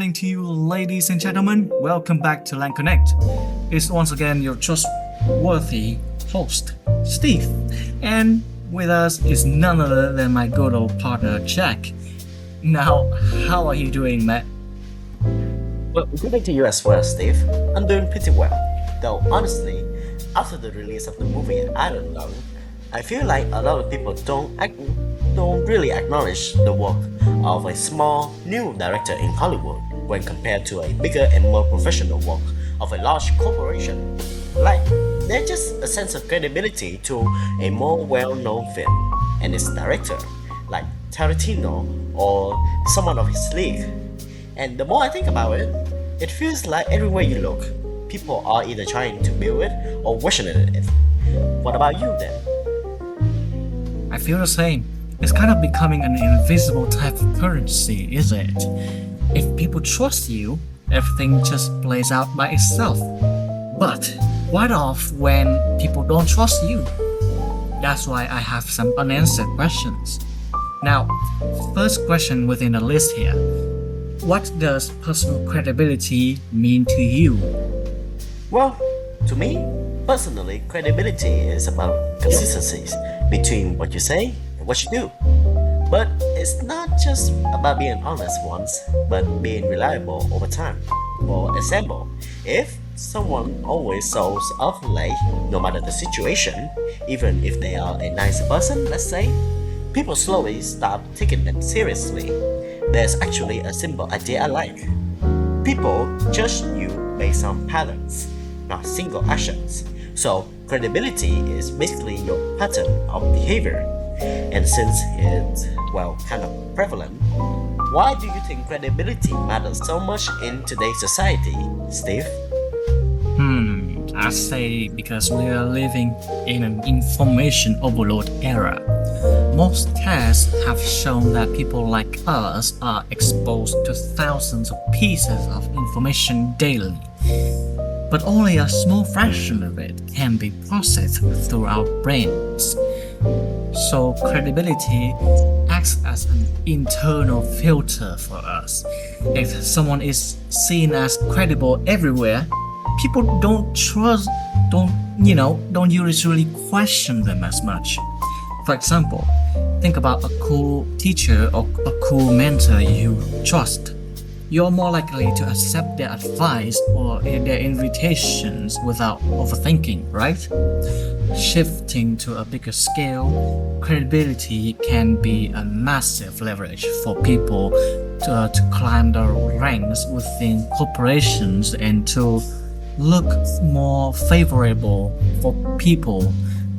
morning to you, ladies and gentlemen. Welcome back to Langconnect. It's once again your trustworthy host, Steve. And with us is none other than my good old partner, Jack. Now, how are you doing, Matt? Well, good day to you as well, Steve. I'm doing pretty well. Though honestly, after the release of the movie Iron Lung, I feel like a lot of people don't really acknowledge the work of a small new director in Hollywood when compared to a bigger and more professional work of a large corporation. Like, there's just a sense of credibility to a more well-known film and its director, like Tarantino or someone of his league. And the more I think about it, it feels like everywhere you look, people are either trying to build it or worshiping it. What about you then? I feel the same. It's kind of becoming an invisible type of currency, isn't it? If people trust you, everything just plays out by itself. But what of when people don't trust you? That's why I have some unanswered questions. Now, first question within the list here. What does personal credibility mean to you? Well, to me, personally, credibility is about consistencies between what you say and what you do. But it's not just about being honest once, but being reliable over time. For example, if someone always shows up late, no matter the situation, even if they are a nice person, let's say, people slowly stop taking them seriously. There's actually a simple idea I like. People judge you based on patterns, not single actions. So credibility is basically your pattern of behavior. And since it's, kind of prevalent, why do you think credibility matters so much in today's society, Steve? I say because we are living in an information overload era. Most tests have shown that people like us are exposed to thousands of pieces of information daily. But only a small fraction of it can be processed through our brains. So credibility acts as an internal filter for us. If someone is seen as credible everywhere, people don't usually question them as much. For example, think about a cool teacher or a cool mentor you trust. You're more likely to accept their advice or their invitations without overthinking, right? Shifting to a bigger scale, credibility can be a massive leverage for people to climb the ranks within corporations and to look more favorable for people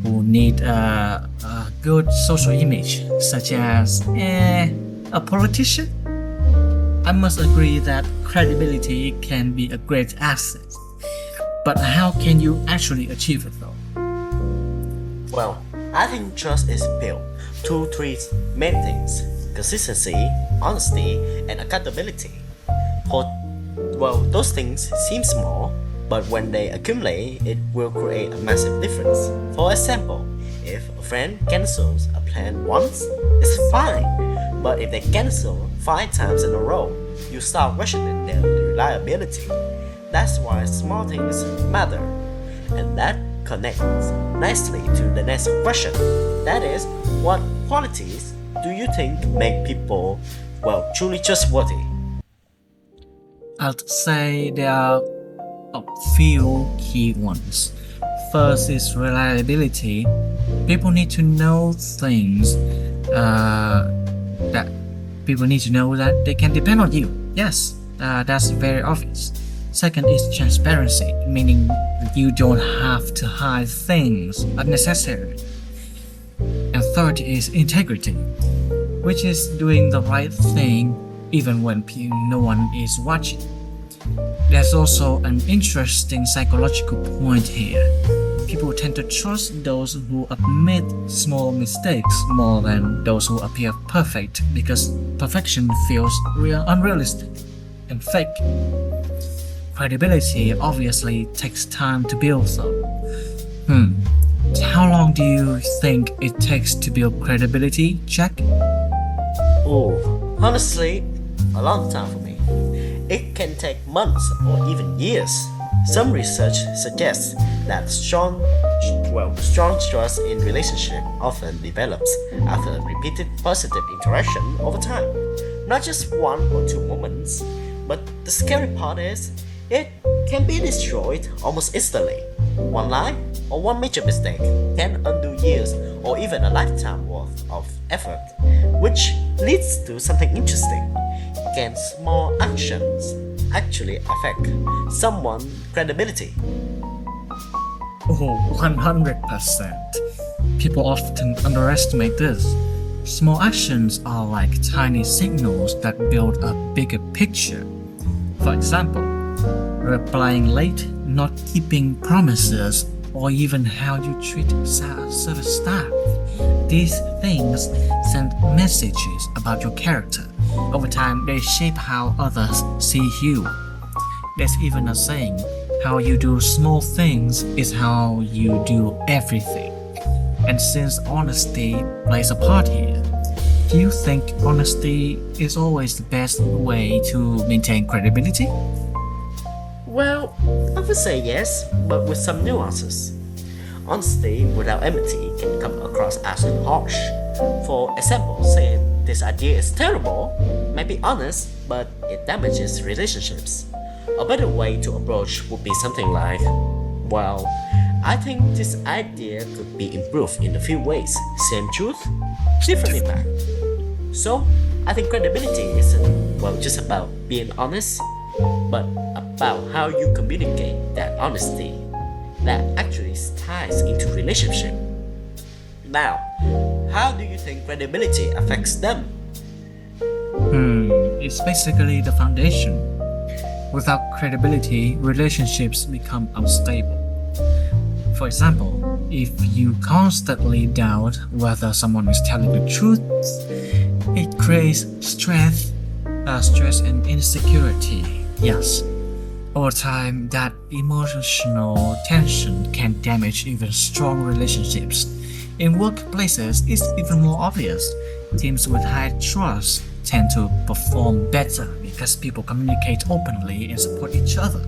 who need a good social image, such as a politician. I must agree that credibility can be a great asset, but how can you actually achieve it though? Well, I think trust is built through three main things: consistency, honesty, and accountability. Those things seem small, but when they accumulate, it will create a massive difference. For example, if a friend cancels a plan once, it's fine. But if they cancel 5 times in a row, you start questioning their reliability. That's why small things matter. And that connects nicely to the next question. That is, what qualities do you think make people, truly trustworthy? I'd say there are a few key ones. First is reliability. People need to know that they can depend on you. Yes, that's very obvious. Second is transparency, meaning you don't have to hide things unnecessarily. And third is integrity, which is doing the right thing even when no one is watching. There's also an interesting psychological point here. People tend to trust those who admit small mistakes more than those who appear perfect because perfection feels unrealistic and fake. Credibility obviously takes time to build though. How long do you think it takes to build credibility, Jack? Oh, honestly, a long time for me. It can take months or even years. Some research suggests that strong trust in relationship often develops after repeated positive interaction over time. Not just one or two moments, but the scary part is it can be destroyed almost instantly. One lie or one major mistake can undo years or even a lifetime worth of effort, which leads to something interesting. Can small actions actually affect someone's credibility? Oh, 100%. People often underestimate this. Small actions are like tiny signals that build a bigger picture. For example, replying late, not keeping promises, or even how you treat service staff. These things send messages about your character. Over time, they shape how others see you. There's even a saying, how you do small things is how you do everything. And since honesty plays a part here, do you think honesty is always the best way to maintain credibility? Well, I would say yes, but with some nuances. Honesty without empathy can come across as harsh. For example, saying this idea is terrible may be honest, but it damages relationships. A better way to approach would be something like, well, I think this idea could be improved in a few ways. Same truth, different impact. So, I think credibility isn't, just about being honest, but about how you communicate that honesty that actually ties into relationship. Now, how do you think credibility affects them? It's basically the foundation. Without credibility, relationships become unstable. For example, if you constantly doubt whether someone is telling the truth, it creates stress and insecurity. Yes. Over time, that emotional tension can damage even strong relationships. In workplaces, it's even more obvious. Teams with high trust tend to perform better because people communicate openly and support each other.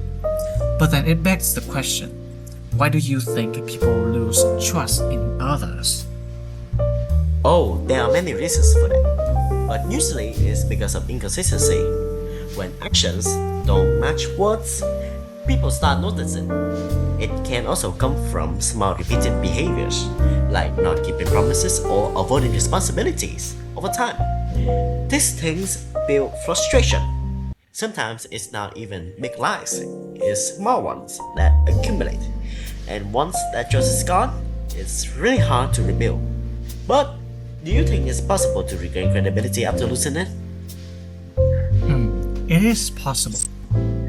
But then it begs the question, why do you think people lose trust in others? Oh, there are many reasons for that. But usually it's because of inconsistency. When actions don't match words, people start noticing. It can also come from small repeated behaviors, like not keeping promises or avoiding responsibilities over time. These things build frustration. Sometimes it's not even big lies, it's small ones that accumulate. And once that trust is gone, it's really hard to rebuild. But do you think it's possible to regain credibility after losing it? It is possible,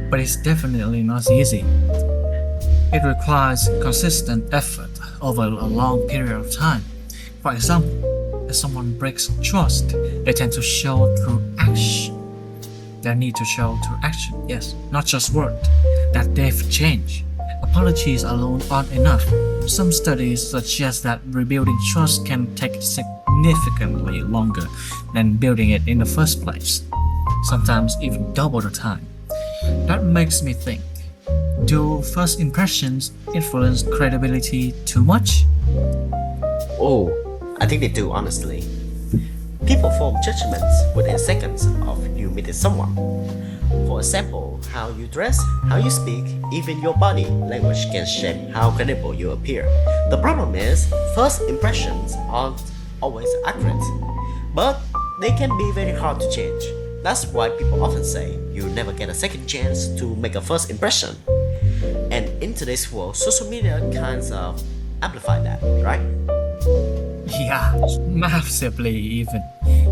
but it's definitely not easy. It requires consistent effort over a long period of time. For example, if someone breaks trust, they tend to show through action. They need to show through action, yes, not just word, that they've changed. Apologies alone aren't enough. Some studies suggest that rebuilding trust can take significantly longer than building it in the first place, sometimes even double the time. That makes me think, do first impressions influence credibility too much? Oh, I think they do, honestly. People form judgments within seconds of you meeting someone. For example, how you dress, how you speak, even your body language can shape how credible you appear. The problem is, first impressions aren't always accurate, but they can be very hard to change. That's why people often say you never get a second chance to make a first impression. And in today's world, social media kinds of amplify that, right? Yeah, massively even.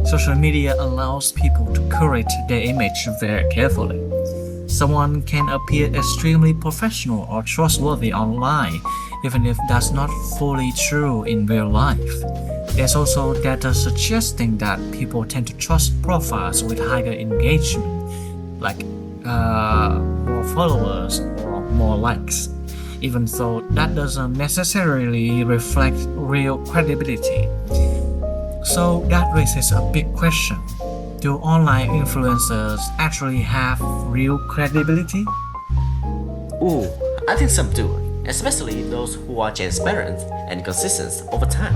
Social media allows people to curate their image very carefully. Someone can appear extremely professional or trustworthy online, even if that's not fully true in real life. There's also data suggesting that people tend to trust profiles with higher engagement, like more followers or more likes, even though that doesn't necessarily reflect real credibility. So that raises a big question. Do online influencers actually have real credibility? Ooh, I think some do, especially those who are transparent and consistent over time.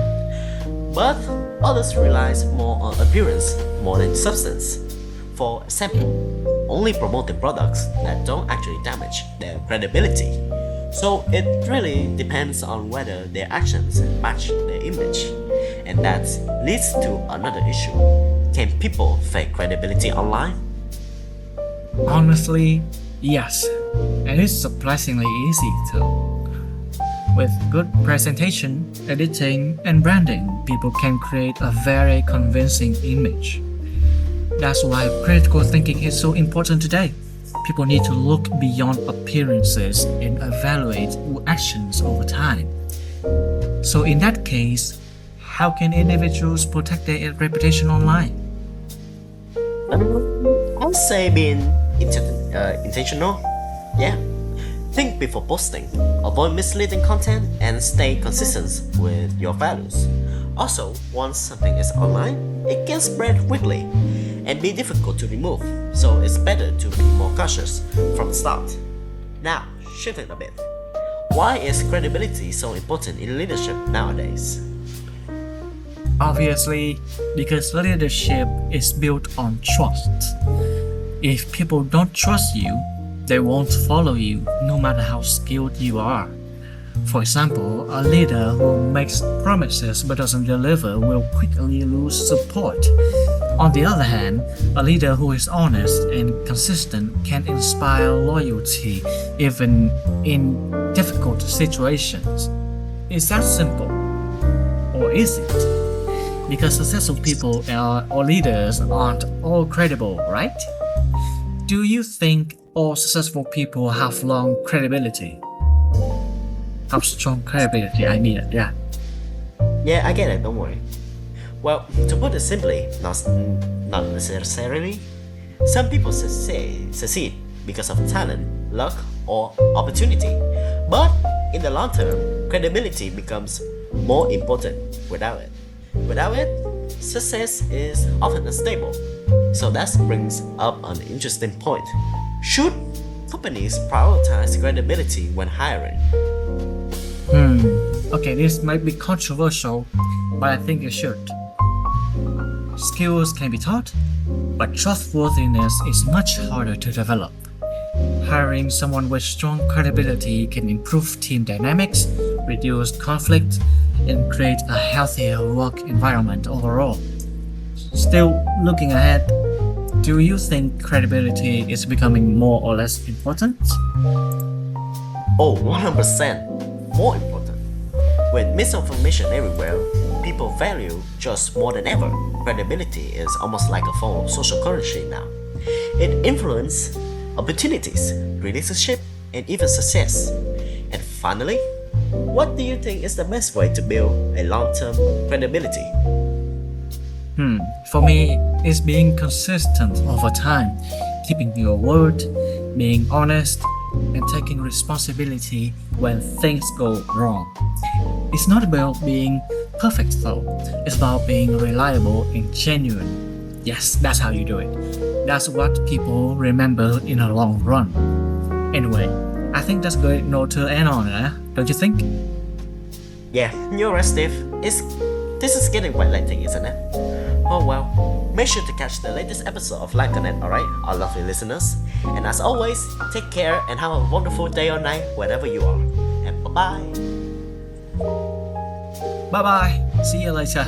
But others relies more on appearance more than substance. For example, only promoting products that don't actually damage their credibility. So it really depends on whether their actions match their image. And that leads to another issue. Can people fake credibility online? Honestly, yes. And it's surprisingly easy too. With good presentation, editing, and branding, people can create a very convincing image. That's why critical thinking is so important today. People need to look beyond appearances and evaluate actions over time. So in that case, how can individuals protect their reputation online? I would say being intentional. Yeah. Think before posting, avoid misleading content, and stay consistent with your values. Also, once something is online, it can spread quickly and be difficult to remove, so it's better to be more cautious from the start. Now, shifting a bit. Why is credibility so important in leadership nowadays? Obviously, because leadership is built on trust. If people don't trust you, they won't follow you no matter how skilled you are. For example, a leader who makes promises but doesn't deliver will quickly lose support. On the other hand, a leader who is honest and consistent can inspire loyalty even in difficult situations. It's that simple. Or is it? Because successful people or leaders aren't all credible, right? Do you think all successful people have long credibility? Have strong credibility, I mean it, yeah. Yeah, I get it, don't worry. Well, to put it simply, not necessarily. Some people succeed because of talent, luck, or opportunity. But in the long term, credibility becomes more important without it. Without it, success is often unstable. So that brings up an interesting point. Should companies prioritize credibility when hiring? Okay, this might be controversial, but I think it should. Skills can be taught, but trustworthiness is much harder to develop. Hiring someone with strong credibility can improve team dynamics, reduce conflict, and create a healthier work environment overall. Still, looking ahead, do you think credibility is becoming more or less important? Oh, 100% more important. With misinformation everywhere, people value trust more than ever. Credibility is almost like a form of social currency now. It influences opportunities, relationship, and even success. And finally, what do you think is the best way to build a long-term credibility? For me, it's being consistent over time, keeping your word, being honest, and taking responsibility when things go wrong. It's not about being perfect though, it's about being reliable and genuine. Yes, that's how you do it. That's what people remember in the long run. Anyway, I think that's a good note to end on, don't you think? Yeah, you're right, Steve. This is getting quite late, isn't it? Oh well, make sure to catch the latest episode of Langconnect, alright, our lovely listeners. And as always, take care and have a wonderful day or night wherever you are. And bye-bye. Bye bye, see you later.